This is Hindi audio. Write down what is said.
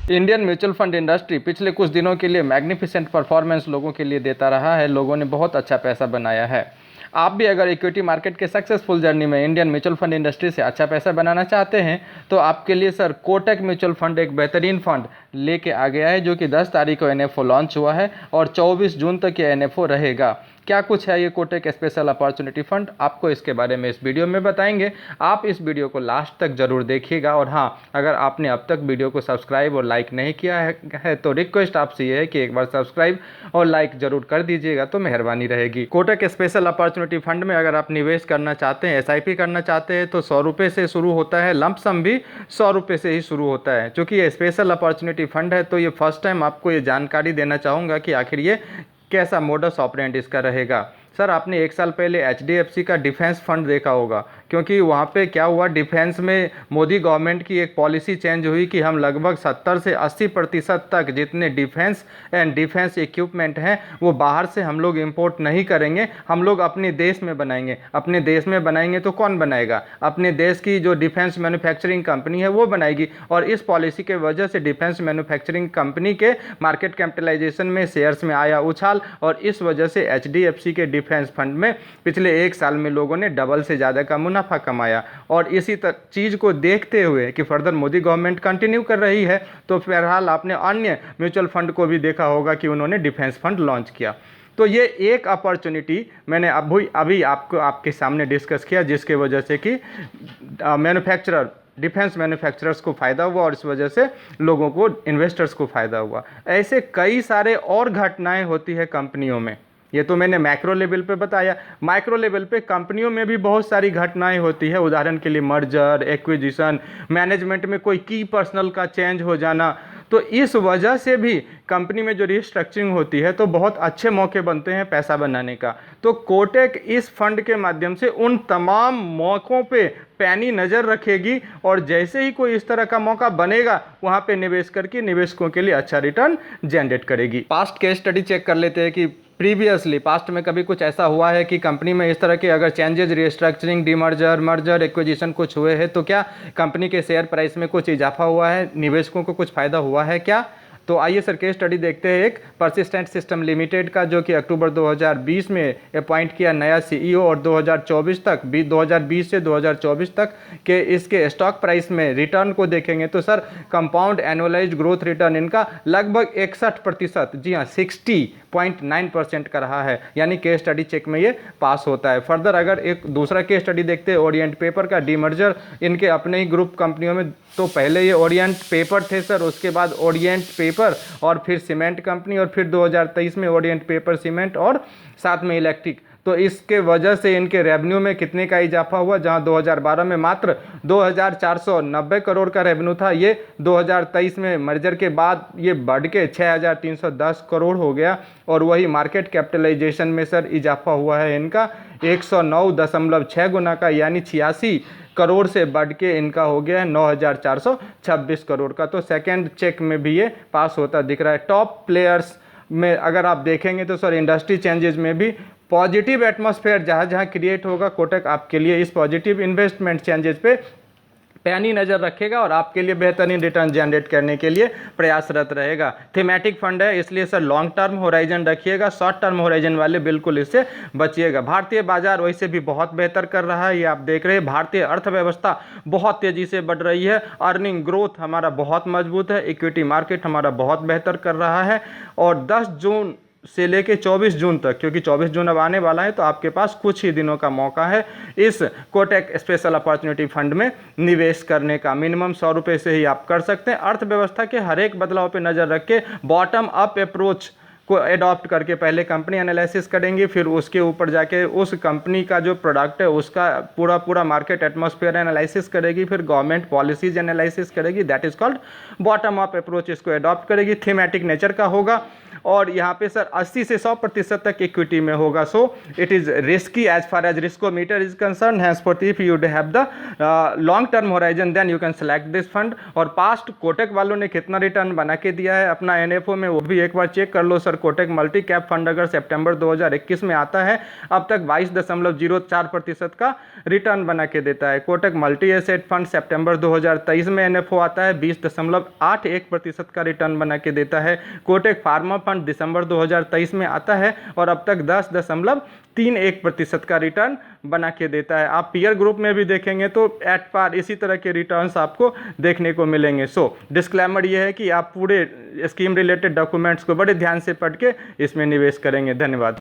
इंडियन म्यूचुअल फंड इंडस्ट्री पिछले कुछ दिनों के लिए मैग्निफिसेंट परफॉर्मेंस लोगों के लिए देता रहा है। लोगों ने बहुत अच्छा पैसा बनाया है। आप भी अगर इक्विटी मार्केट के सक्सेसफुल जर्नी में इंडियन म्यूचुअल फंड इंडस्ट्री से अच्छा पैसा बनाना चाहते हैं तो आपके लिए सर कोटक म्यूचुअल फंड एक बेहतरीन फंड लेके आ गया है, जो कि 10 तारीख को एनएफओ लॉन्च हुआ है और 24 जून तक ये एनएफओ रहेगा। क्या कुछ है ये कोटक स्पेशल अपॉर्चुनिटी फंड, आपको इसके बारे में इस वीडियो में बताएंगे। आप इस वीडियो को लास्ट तक जरूर देखिएगा। और हाँ, अगर आपने अब तक वीडियो को सब्सक्राइब और लाइक नहीं किया है तो रिक्वेस्ट आपसे ये है कि एक बार सब्सक्राइब और लाइक जरूर कर दीजिएगा, तो मेहरबानी रहेगी। कोटक स्पेशल अपॉर्चुनिटी फंड में अगर आप निवेश करना चाहते हैं, एसआईपी करना चाहते हैं तो 100 रुपये से शुरू होता है। लंप सम भी 100 रुपये से ही शुरू होता है। चूँकि ये स्पेशल अपॉर्चुनिटी फंड है तो ये फर्स्ट टाइम आपको ये जानकारी देना चाहूँगा कि आखिर ये कैसा मोडस ऑपरेंड इसका रहेगा। सर, आपने एक साल पहले एचडीएफसी का डिफेंस फंड देखा होगा, क्योंकि वहाँ पे क्या हुआ, डिफेंस में मोदी गवर्नमेंट की एक पॉलिसी चेंज हुई कि हम लगभग 70 से 80% तक जितने डिफेंस एंड डिफेंस इक्विपमेंट हैं वो बाहर से हम लोग इंपोर्ट नहीं करेंगे, हम लोग अपने देश में बनाएंगे। अपने देश में बनाएंगे तो कौन बनाएगा? अपने देश की जो डिफेंस मैन्युफैक्चरिंग कंपनी है वो बनाएगी। और इस पॉलिसी के वजह से डिफेंस मैन्युफैक्चरिंग कंपनी के मार्केट कैपिटलाइजेशन में, शेयर्स में आया उछाल, और इस वजह से एचडीएफसी के डिफेंस फंड में पिछले एक साल में लोगों ने डबल से ज़्यादा का मुनाफा कमाया। और इसी चीज़ को देखते हुए कि फर्दर मोदी गवर्नमेंट कंटिन्यू कर रही है तो फिलहाल आपने अन्य म्यूचुअल फंड को भी देखा होगा कि उन्होंने डिफेंस फंड लॉन्च किया। तो ये एक अपॉर्चुनिटी मैंने अभी आपके सामने डिस्कस किया, जिसके वजह से कि मैन्युफैक्चरर, डिफेंस मैन्युफैक्चरर्स को फ़ायदा हुआ और इस वजह से लोगों को, इन्वेस्टर्स को फ़ायदा हुआ। ऐसे कई सारे और घटनाएं होती है कंपनियों में। ये तो मैंने मैक्रो लेवल पे बताया। माइक्रो लेवल पे कंपनियों में भी बहुत सारी घटनाएं होती है। उदाहरण के लिए मर्जर, एक्विजिशन, मैनेजमेंट में कोई की पर्सनल का चेंज हो जाना। तो इस वजह से भी कंपनी में जो रिस्ट्रक्चरिंग होती है तो बहुत अच्छे मौके बनते हैं पैसा बनाने का। तो कोटक इस फंड के माध्यम से उन तमाम मौक़ों पे पैनी नज़र रखेगी और जैसे ही कोई इस तरह का मौका बनेगा वहाँ पे निवेश करके निवेशकों के लिए अच्छा रिटर्न जनरेट करेगी। पास्ट केस स्टडी चेक कर लेते हैं कि प्रीवियसली पास्ट में कभी कुछ ऐसा हुआ है कि कंपनी में इस तरह के अगर changes, restructuring, demerger, merger, acquisition कुछ हुए हैं तो क्या कंपनी के शेयर प्राइस में कुछ इजाफा हुआ है, निवेशकों को कुछ फ़ायदा हुआ है क्या? तो आइए सर केस स्टडी देखते हैं एक परसिस्टेंट सिस्टम लिमिटेड का, जो कि अक्टूबर 2020 में अपॉइंट किया नया सीईओ और 2024 तक, 2020 से 2024 तक के इसके स्टॉक प्राइस में रिटर्न को देखेंगे तो sir compound annualised growth return इनका लगभग 61%, जी हाँ 60.9% का रहा है। यानी केस स्टडी चेक में ये पास होता है। फर्दर अगर एक दूसरा केस स्टडी देखते हैं ओरिएंट पेपर का, डीमर्जर इनके अपने ही ग्रुप कंपनियों में, तो पहले ये ओरिएंट पेपर थे सर, उसके बाद ओरिएंट पेपर और फिर सीमेंट कंपनी और फिर 2023 में ओरिएंट पेपर सीमेंट और साथ में इलेक्ट्रिक। तो इसके वजह से इनके रेवेन्यू में कितने का इजाफा हुआ, जहां 2012 में मात्र 2490 करोड़ का रेवेन्यू था, ये 2023 में मर्जर के बाद ये बढ़ के 6310 करोड़ हो गया। और वही मार्केट कैपिटलाइजेशन में सर इजाफा हुआ है इनका 109.6 गुना का, यानी 86 करोड़ से बढ़ के इनका हो गया है 9426 करोड़ का। तो सेकंड चेक में भी ये पास होता दिख रहा है। टॉप प्लेयर्स में अगर आप देखेंगे तो सर इंडस्ट्री चेंजेस में भी पॉजिटिव एटमॉस्फेयर जहाँ जहाँ क्रिएट होगा, कोटक आपके लिए इस पॉजिटिव इन्वेस्टमेंट चेंजेस पे पैनी नज़र रखेगा और आपके लिए बेहतरीन रिटर्न जनरेट करने के लिए प्रयासरत रहेगा। थीमेटिक फंड है, इसलिए सर लॉन्ग टर्म होराइजन रखिएगा, शॉर्ट टर्म होराइजन वाले बिल्कुल इससे बचिएगा। भारतीय बाजार वैसे भी बहुत बेहतर कर रहा है, ये आप देख रहे हैं। भारतीय अर्थव्यवस्था बहुत तेज़ी से बढ़ रही है, अर्निंग ग्रोथ हमारा बहुत मजबूत है, इक्विटी मार्केट हमारा बहुत बेहतर कर रहा है। और 10 जून से लेके 24 जून तक, क्योंकि 24 जून अब आने वाला है तो आपके पास कुछ ही दिनों का मौका है इस कोटक स्पेशल अपॉर्चुनिटी फंड में निवेश करने का। मिनिमम 100 रुपये से ही आप कर सकते हैं। अर्थव्यवस्था के हर एक बदलाव पे नज़र रख के बॉटम अप अप्रोच को एडॉप्ट करके पहले कंपनी एनालिसिस करेंगे, फिर उसके ऊपर जाके उस कंपनी का जो प्रोडक्ट है उसका पूरा मार्केट एटमॉस्फेयर एनालिसिस करेगी, फिर गवर्नमेंट पॉलिसीज एनालिसिस करेगी। That is called bottom up approach, इसको एडॉप्ट करेगी। थीमेटिक नेचर का होगा और यहाँ पे सर 80 से 100% तक इक्विटी में होगा। So it is risky as far as riskometer is concern. Henceforth if you have the long term horizon then you can select this fund. और पास्ट कोटक वालों ने कितना रिटर्न बना के दिया है अपना एनएफओ में, वो भी एक बार चेक कर लो sir. Kotak multi cap fund अगर सितंबर 2021 में आता है, अब तक 22.04% का रिटर्न बना के देता है। कोटक मल्टी एसेट फंड सितंबर 2023 में एनएफओ आता है, 20.81% का रिटर्न बना के देता है। कोटक फार्मा फंड दिसंबर 2023 में आता है और अब तक 10.31% का रिटर्न बना के देता है। आप पीयर ग्रुप में भी देखेंगे तो एट पार इसी तरह के रिटर्न्स आपको देखने को मिलेंगे। सो डिस्क्लेमर ये है कि आप पूरे स्कीम रिलेटेड डॉक्यूमेंट्स को बड़े ध्यान से पढ़ के इसमें निवेश करेंगे। धन्यवाद।